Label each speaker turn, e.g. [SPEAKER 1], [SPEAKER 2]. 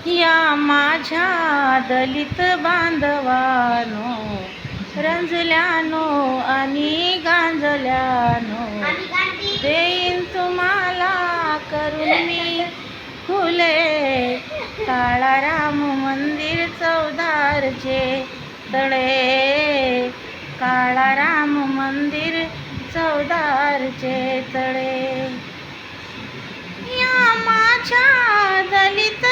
[SPEAKER 1] या माझ्या दलित बांधवानो, रंजल्यानो आणि गांजल्यानो, देईन तुम्हाला करून मी खुले काळाराम मंदिर चौदारचे तळे, काळाराम मंदिर चौदारचे तळे. या माझ्या दलित